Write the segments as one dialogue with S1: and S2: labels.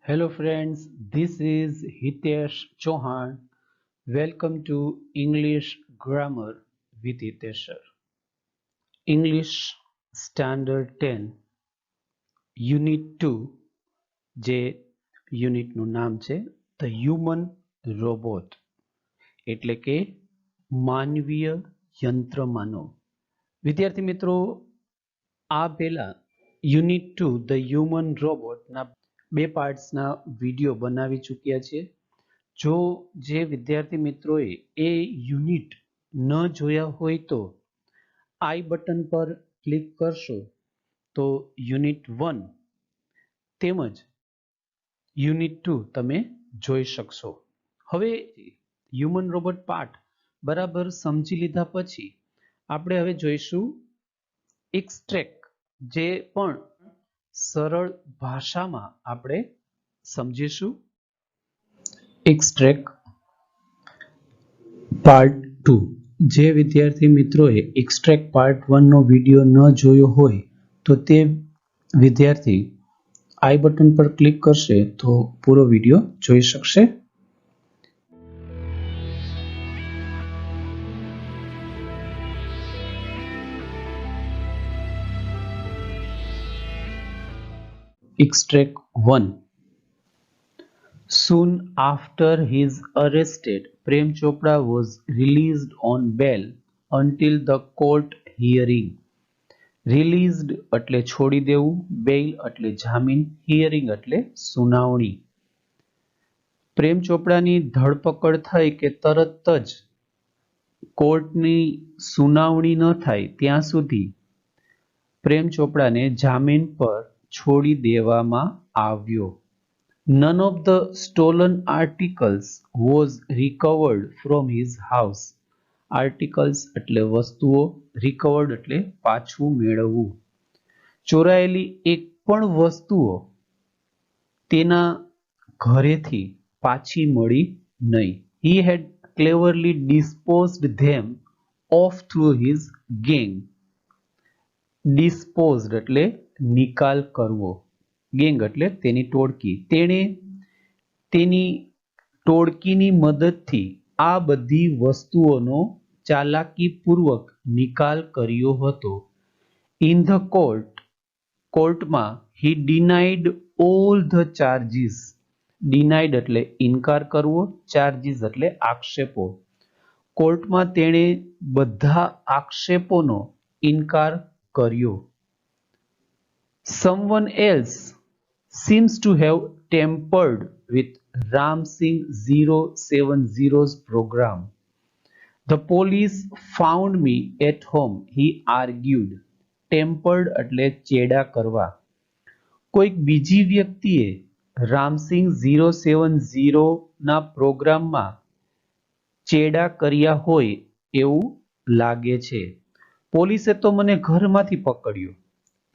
S1: Hello friends, this is Hitesh Chauhan. Welcome to English Grammar with Hitesh sir. English Standard 10 Unit 2 જે યુનિટનું નામ છે The Human Robot એટલે કે માનવીય યંત્ર માનવ. વિદ્યાર્થી મિત્રો, આ પહેલા યુનિટ 2 The Human Robot ના બે પાર્ટ્સના વિડીયો બનાવી ચૂક્યા છે. જો જે વિદ્યાર્થી મિત્રોએ એ યુનિટ ન જોયા હોય તો આઈ બટન પર ક્લિક કરશો તો યુનિટ 1 તેમજ યુનિટ 2 તમે જોઈ શકશો. હવે હ્યુમન રોબોટ પાર્ટ બરાબર સમજી લીધા પછી આપણે હવે જોઈશું એક્સ્ટ્રેક્ટ, જે પણ સરળ ભાષામાં આપણે સમજીશું. Extract part 2. જે વિદ્યાર્થી મિત્રોએ એક્સ્ટ્રેક્ટ પાર્ટ 1 નો વિડીયો ન જોયો હોય તો તે વિદ્યાર્થી આઈ બટન પર ક્લિક કરશે તો પૂરો વિડીયો જોઈ શકશે. Extract 1. Soon after his arrested, Prem Chopra was released on bail until the court hearing. Released એટલે છોડી દેવું, bail એટલે જામીન, hearing એટલે સુનાવણી. પ્રેમ ચોપડાની ધરપકડ થઈ કે તરત જ કોર્ટની સુનાવણી ન થાય ત્યાં સુધી પ્રેમ ચોપડાને જામીન પર છોડી દેવામાં આવ્યો. None of the stolen articles was recovered from his house. Articles એટલે વસ્તુઓ, recovered એટલે પાછું મેળવવું. ચોરાયેલી એક પણ વસ્તુઓ તેના ઘરેથી પાછી મળી નહીં. He had cleverly disposed them off through his gang. Disposed એટલે નિકાલ કરવો, ગેંગ એટલે તેની ટોળકી. તેણે તેની ટોળકીની મદદથી આ બધી વસ્તુઓનો ચાલાકીપૂર્વક નિકાલ કર્યો હતો. ઇન ધ કોર્ટમાં he denied all the charges. Denied એટલે ઇનકાર કરવો, ચાર્જીસ એટલે આક્ષેપો. કોર્ટમાં તેણે બધા આક્ષેપોનો ઇનકાર કર્યો. Someone else seems to have tampered with Ram Singh 070's program. The police found me at home, he argued. Tampered એટલે ચેડા કરવા. કોઈક બીજી વ્યક્તિએ રામસિંહ 070 ના પ્રોગ્રામમાં ચેડા કર્યા હોય એવું લાગે છે. પોલીસે તો મને ઘરમાંથી પકડ્યો,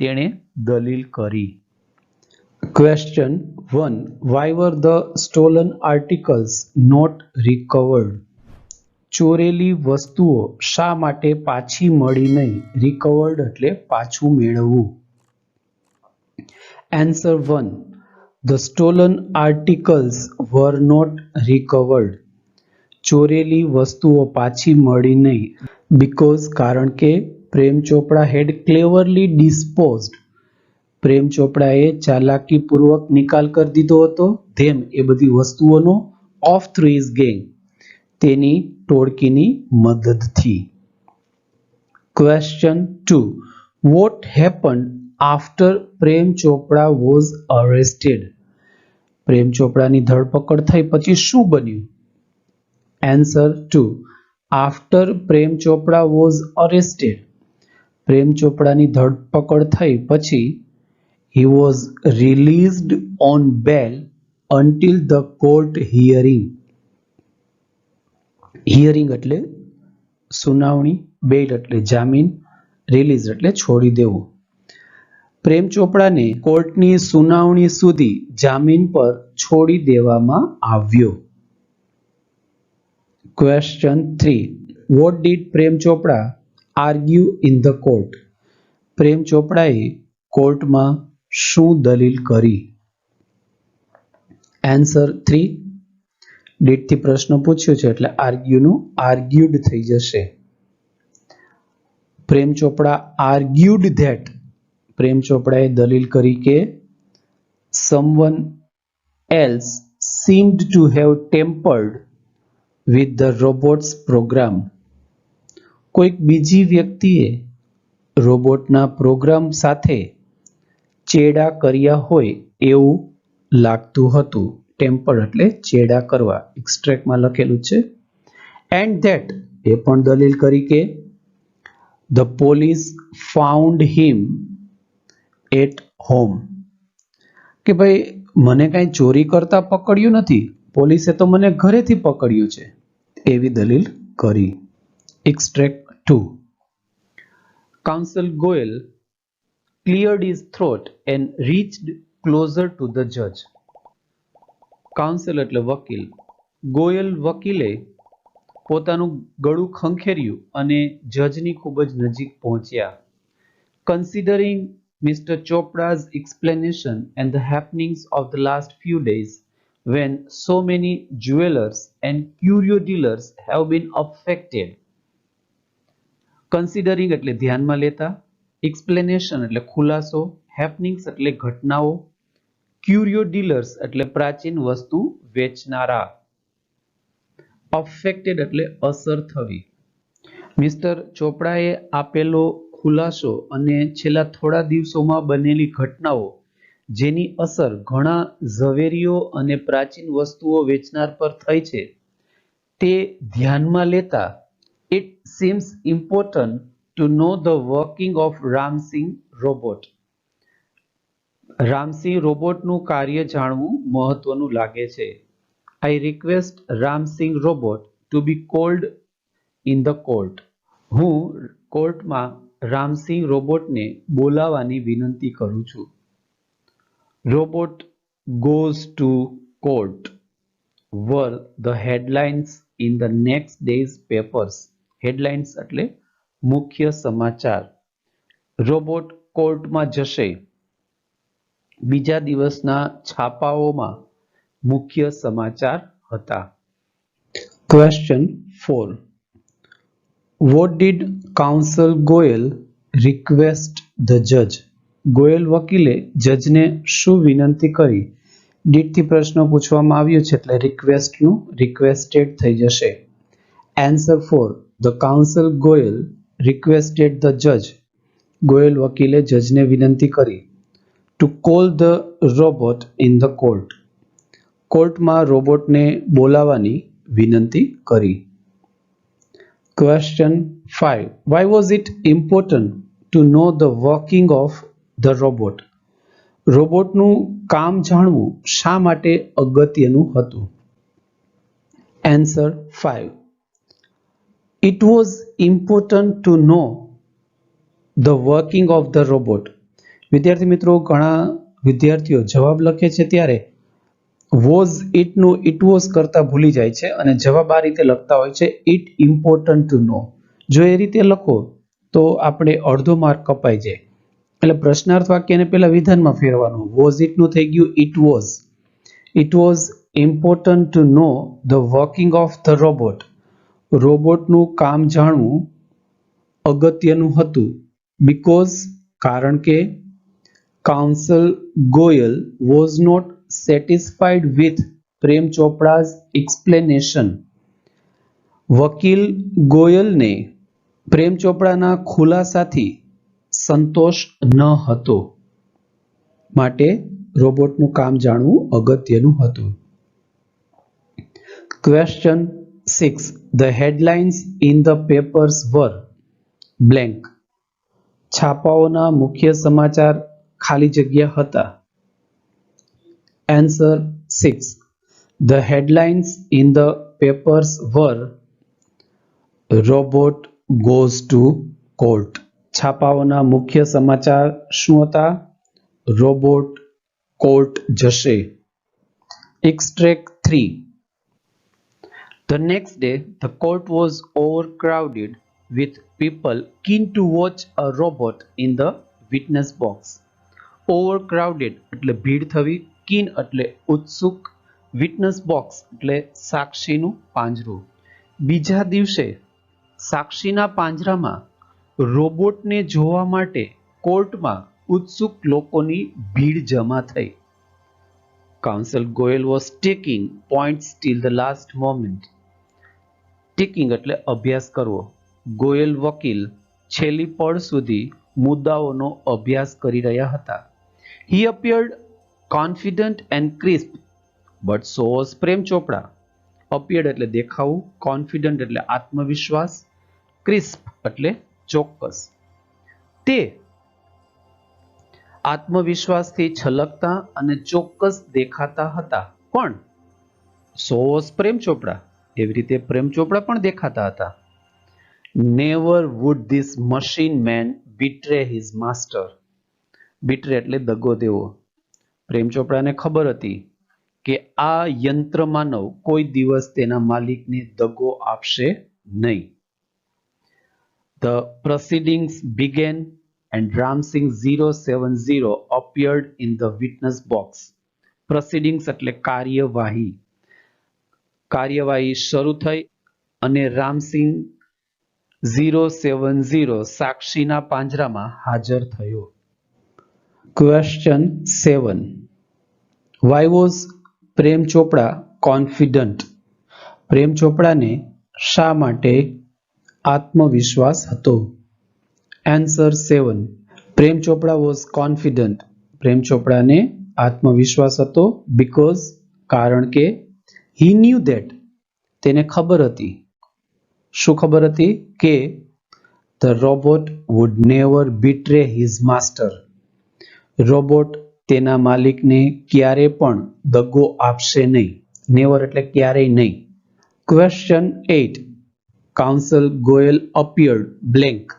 S1: તેણે દલીલ કરી. Question 1. Why were the stolen articles not recovered? ચોરેલી વસ્તુઓ શા માટે પાછી મળી નહીં? Recovered એટલે પાછું મેળવવું. Answer 1. The stolen articles were not recovered. ચોરેલી વસ્તુઓ પાછી મળી નહીં. Because કારણ કે પ્રેમ ચોપડા had cleverly disposed. પ્રેમ ચોપડાએ ચાલાકીપૂર્વક નિકાલ કરી દીધો હતો ધેમ એ બધી વસ્તુઓનો ઓફ થ્રુ હિઝ ગેંગ, તેની ટોળકીની મદદથી. Question 2. What happened after Prem Chopra was arrested? પ્રેમ ચોપડાની ધરપકડ થઈ પછી શું બન્યું? Answer 2. After Prem Chopra was arrested, પ્રેમ ચોપડાની ધરપકડ થઈ પછી he was released on bail until the court hearing. Hearing એટલે સુનાવણી, bail એટલે જામીન, release એટલે છોડી દેવું. પ્રેમ ચોપડાને કોર્ટની સુનાવણી સુધી જામીન પર છોડી દેવામાં આવ્યો. Question 3. What did Prem Chopra argue in the court? પ્રેમ ચોપડાએ કોર્ટમાં શું દલીલ કરી? આન્સર 3. દીઠથી પ્રશ્ન પૂછ્યો છે એટલે આર્ગ્યુનું આર્ગ્યુડ થઈ જશે. પ્રેમ ચોપડા આર્ગ્યુડ ધેટ, પ્રેમ ચોપડાએ દલીલ કરી કે someone else seemed to have tampered with the robot's program. કોઈક બીજી વ્યક્તિએ રોબોટના પ્રોગ્રામ સાથે ચેડા કર્યા હોય એવું લાગતું હતું. ટેમ્પર એટલે ચેડા કરવા, એક્સ્ટ્રેક્ટમાં લખેલું છે. એન્ડ ધેટ, એ પણ દલીલ કરી કે the police found him at home, કે ભાઈ મને કાંઈ ચોરી કરતા પકડ્યું નથી, પોલીસે તો મને ઘરેથી પકડ્યું છે, એવી દલીલ કરી. Extract 2. Counsel Goel cleared his throat and reached closer to the judge. Counsel એટલે વકીલ. ગોયલ વકીલે પોતાનું ગળું ખંખેર્યું અને જજની ખૂબ જ નજીક પહોંચ્યા. Considering Mr. Chopra's explanation and the happenings of the last few days, when so many jewelers and curio dealers have been affected. Considering એટલે ધ્યાનમાં લેતા, explanation એટલે ખુલાસો, happenings એટલે ઘટનાઓ, curio dealers એટલે પ્રાચીન વસ્તુ વેચનારા, affected એટલે અસર થવી. મિસ્ટર ચોપડાએ આપેલો ખુલાસો અને છેલ્લા થોડા દિવસોમાં બનેલી ઘટનાઓ જેની અસર ઘણા ઝવેરીઓ અને પ્રાચીન વસ્તુઓ વેચનાર પર થઈ છે તે ધ્યાનમાં લેતા it seems important to know the working of Ramsingh robot. Ramsingh રોબોટનું કાર્ય જાણવું મહત્વનું લાગે છે. I request Ramsingh robot to be called in the court. હું કોર્ટમાં રામસિંહ રોબોટને બોલાવવાની વિનંતી કરું છું. Robot goes to court were the headlines in the next day's papers. Headlines એટલે મુખ્ય સમાચાર. રોબોટ કોર્ટમાં જશે બીજા દિવસના છાપાઓમાં મુખ્ય સમાચાર હતા. Question 4. What did counsel Goel request the judge? Goyal વકીલે જજને શું વિનંતી કરી? દીઠથી પ્રશ્ન પૂછવામાં આવ્યો છે એટલે રિક્વેસ્ટનું રિક્વેસ્ટેડ થઈ જશે. Answer 4. The counsel Goel requested the judge. Goyal વકીલે જજને વિનંતી કરી to call the robot in the court. કોર્ટમાં રોબોટને બોલાવવાની વિનંતી કરી. Question 5. Why was it important to know the working of the robot? રોબોટનું કામ જાણવું શા માટે અગત્યનું હતું? Answer 5. It was important to know the working of the robot. વિદ્યાર્થી મિત્રો, ઘણા વિદ્યાર્થીઓ જવાબ લખે છે ત્યારે વોઝ ઇટનું ઇટ વોઝ કરતા ભૂલી જાય છે અને જવાબ આ રીતે લખતા હોય છે ઇટ ઇમ્પોર્ટન્ટ ટુ નો. જો એ રીતે લખો તો આપણે અડધો માર્ક કપાઈ જાય. એટલે પ્રશ્નાર્થ વાક્યને પહેલા વિધાનમાં ફેરવાનું. વોઝ ઇટનું થઈ ગયું it was. It was important to know the working of the robot. રોબોટનું કામ જાણવું અગત્યનું હતું. બીકોઝ કારણ કે counsel Goel was not satisfied with Prem ચોપડા's explanation. વકીલ ગોયલને પ્રેમ ચોપડાના ખુલાસાથી સંતોષ ન હતો, માટે રોબોટનું કામ જાણવું અગત્યનું હતું. Question 6. The headlines in the papers were blank. છાપાઓના મુખ્ય સમાચાર ખાલી જગ્યા હતા. Answer 6. The headlines in the papers were Robot goes to court. છાપાઓના મુખ્ય સમાચાર શું હતા? રોબોટ કોર્ટ જશે. Extract 3. The next day, the court was overcrowded with people keen to watch a robot in the witness box. Overcrowded એટલે ભીડ થવી, keen એટલે ઉત્સુક, વિટનેસ બોક્સ એટલે સાક્ષીનું પાંજરું. બીજા દિવસે સાક્ષીના પાંજરામાં રોબોટને જોવા માટે કોર્ટમાં ઉત્સુક લોકોની ભીડ જમા થઈ. Council Goyal was taking points till the last moment. Taking એટલે અભ્યાસ કરવો. ગોયલ વકીલ છેલ્લી પળ સુધી મુદ્દાઓનો અભ્યાસ કરી રહ્યા હતા. He appeared confident and crisp, but so was Prem Chopra. appeared એટલે દેખાવું, confident એટલે આત્મવિશ્વાસ, crisp એટલે ચોક્કસ. તે આત્મવિશ્વાસથી છલકતા અને ચોક્કસ દેખાતા હતા. પણ so was પ્રેમ ચોપડા, એવી રીતે પ્રેમ ચોપડા પણ દેખાતા હતા. Never would this machine man betray his master. betray એટલે દગો દેવો. પ્રેમ ચોપડાને ખબર હતી કે આ યંત્ર માનવ કોઈ દિવસ તેના માલિકને દગો આપશે નહીં. The proceedings began and Ramsing 070 appeared in the witness box. Proceedings એટલે કાર્યવાહી. કાર્યવાહી શરૂ થઈ અને રામસિંગ 070 સાક્ષીના પાંજરામાં હાજર થયો. Question 7. Why was Prem Chopra confident? પ્રેમ ચોપડાને શા માટે આત્મવિશ્વાસ હતો? Answer 7. Prem Chopra was confident. પ્રેમ ચોપડાને આત્મવિશ્વાસ હતો because કારણ કે he knew that તેને ખબર હતી. શું ખબર હતી? કે the robot would never betray his master. Robot તેના માલિકને ક્યારે પણ દગો આપશે નહીં. નેવર એટલે ક્યારેય નહીં. Question 8. Council Goyal appeared blank.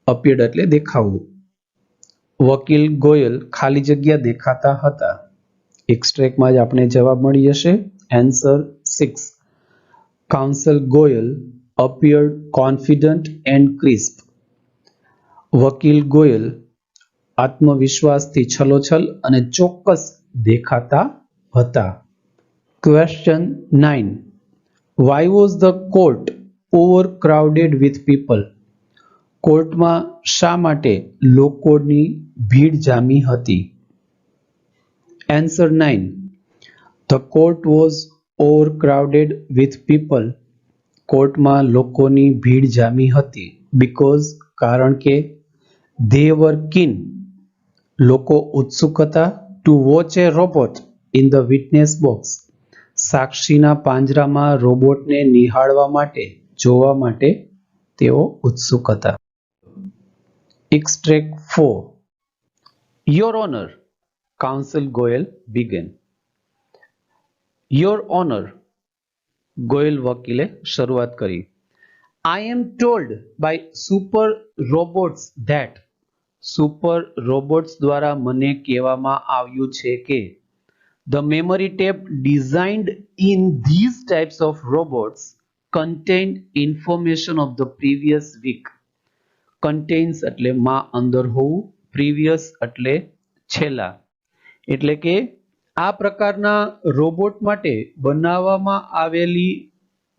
S1: appeared એટલે દેખાવું. વકીલ ગોયલ ખાલી જગ્યા દેખાતા હતા. એક્સ્ટ્રેક્ટમાં જ આપણે જવાબ મળી જશે. Answer 6. Council Goyal appeared confident and crisp. વકીલ ગોયલ આત્મવિશ્વાસથી છલોછલ અને ચોક્કસ દેખાતા હતા. Question 9. Why was the court overcrowded with people? કોર્ટમાં શા માટે લોકોની ભીડ જામી હતી? Answer 9. The court was overcrowded with people. કોર્ટમાં લોકોની ભીડ જામી હતી because કારણ કે they were keen. લોકો ઉત્સુક હતા to watch a robot in the witness box. સાક્ષીના પાંજરામાં રોબોટને નિહાળવા માટે, જોવા માટે તેઓ ઉત્સુક હતા. Extract 4. Your Honor, Counsel Goyal began. Your Honor, Goyal વકીલે શરૂઆત કરી. I am told by super robots that super robots દ્વારા મને કહેવામાં આવ્યું છે કે the memory tape designed in these types of robots contained information of the previous week. contains એટલે માં અંદર હોવું, previous એટલે છેલ્લા. એટલે કે આ પ્રકારના રોબોટ માટે બનાવવામાં આવેલી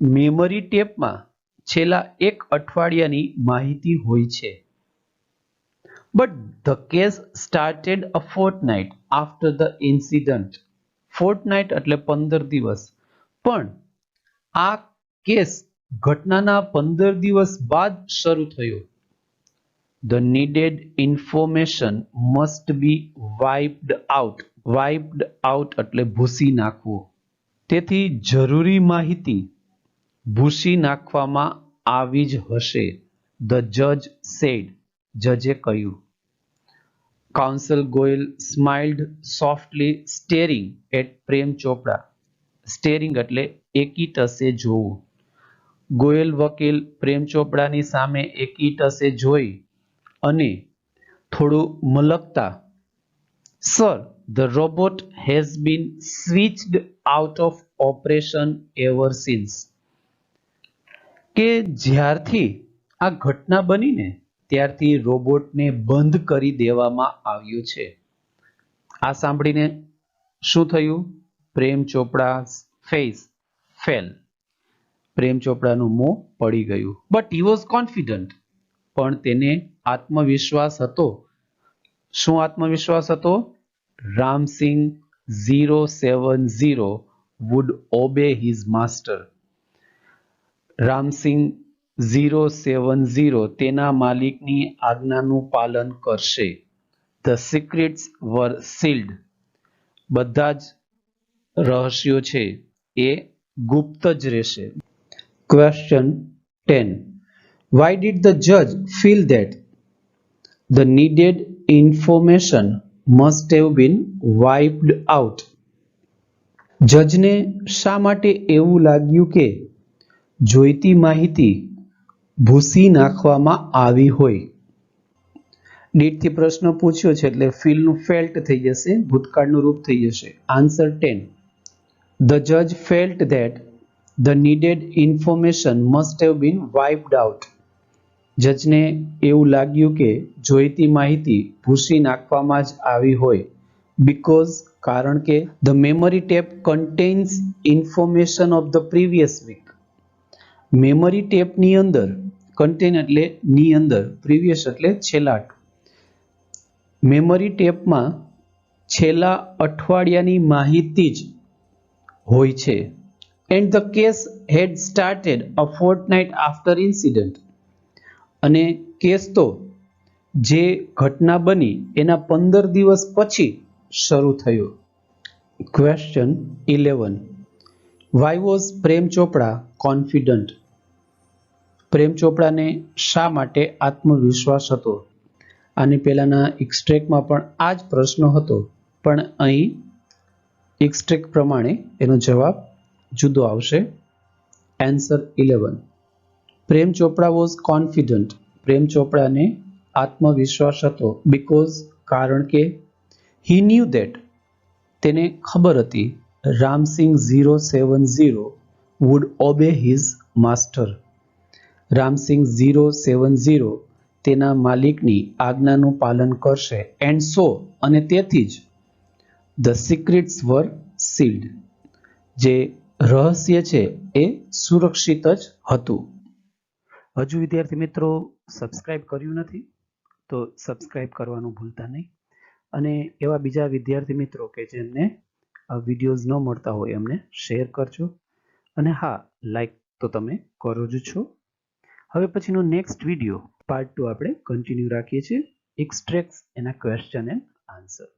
S1: મેમરી ટેપમાં છેલ્લા એક અઠવાડિયાની માહિતી હોય છે. But the case started a fortnight after the incident. Fortnight એટલે 15 દિવસ. પણ આ કેસ ઘટનાના 15 દિવસ બાદ શરૂ થયો. The needed information must be wiped out. Wiped out એટલે ભૂસી નાખવું. તેથી જરૂરી માહિતી ભૂસી નાખવામાં આવી જ હશે. The judge said. જજે કહ્યું. Counsel Goyal smiled softly, staring at Prem Chopra. Staring એટલે એકી ટસે જોવું. ગોયલ વકીલ પ્રેમ ચોપડાની સામે એકી ટસે જોઈ અને થોડું મલકતા, Sir, the robot has been switched out of operation ever since. કે જ્યારથી આ ઘટના બનીને ત્યારથી રોબોટને બંધ કરી દેવામાં આવ્યું છે. આ સાંભળીને શું થયું? પ્રેમ ચોપડા ફેસ ફેલ. પ્રેમ ચોપડાનું મોં પડી ગયું. But he was confident. પણ તેને આત્મવિશ્વાસ હતો. શું આત્મવિશ્વાસ હતો? Ramsinh 070 would obey his master. Ramsinh 070 તેના માલિકની આજ્ઞાનું પાલન કરશે. The secrets were sealed. બધા જ રહસ્યો છે એ ગુપ્ત જ રહેશે. Question 10. Why did the judge feel that the needed information must have been wiped out? જજને શા માટે એવું લાગ્યું કે જોઈતી માહિતી ભૂસી નાખવામાં આવી હોય? ડીડથી પ્રશ્ન પૂછ્યો છે એટલે ફીલનું ફેલ્ટ થઈ જશે, ભૂતકાળનું રૂપ થઈ જશે. Answer 10. The judge felt that the needed information must have been wiped out. જજને એવું લાગ્યું કે જોઈતી માહિતી ભૂસી નાખવામાં જ આવી હોય. Because કારણ કે the memory tape contains information of the previous week. Memory ટેપની અંદર કન્ટેન એટલે ની અંદર, પ્રીવિયસ એટલે છેલ્લા. મેમરી ટેપમાં છેલ્લા અઠવાડિયાની માહિતી જ હોય છે. And the case head started a Fortnite after incident. અને કેસ તો જે ઘટના બની એના 15 દિવસ પછી શરૂ થયો. Question 11. Why was Prem Chopra confident? પ્રેમ ચોપડાને શા માટે આત્મવિશ્વાસ હતો? આની પહેલાના એક્સ્ટ્રેક્ટમાં પણ આ જ પ્રશ્ન હતો, પણ અહીં એક્સ્ટ્રેક્ટ પ્રમાણે એનો જવાબ જુદો આવશે. Answer 11. Prem Chopra was confident. પ્રેમ ચોપડાને આત્મવિશ્વાસ હતો. બીકોઝ કારણ કે હી ન્યૂ ધેટ તેને ખબર હતી Ramsingh 070 would obey his master. Ramsingh 070 તેના માલિકની આજ્ઞાનું પાલન કરશે. એન્ડ સો અને તેથી જ ધ સિક્રેટ્સ વર સીલ્ડ. જે રહસ્ય છે એ સુરક્ષિત જ હતું. હજુ વિદ્યાર્થી મિત્રો સબસ્ક્રાઇબ કર્યું નથી તો સબસ્ક્રાઇબ કરવાનું ભૂલતા નહીં. અને એવા બીજા વિદ્યાર્થી મિત્રો કે જેમને આ વિડીયોઝ ન મળતા હોય એમને શેર કરજો. અને હા, લાઈક તો તમે કરો જ છો. હવે પછીનો નેક્સ્ટ વિડીયો પાર્ટ 2 આપણે કન્ટિન્યુ રાખીએ છીએ. એક્સ્ટ્રેક્ટ્સ એના ક્વેશ્ચન એન્ડ આન્સર.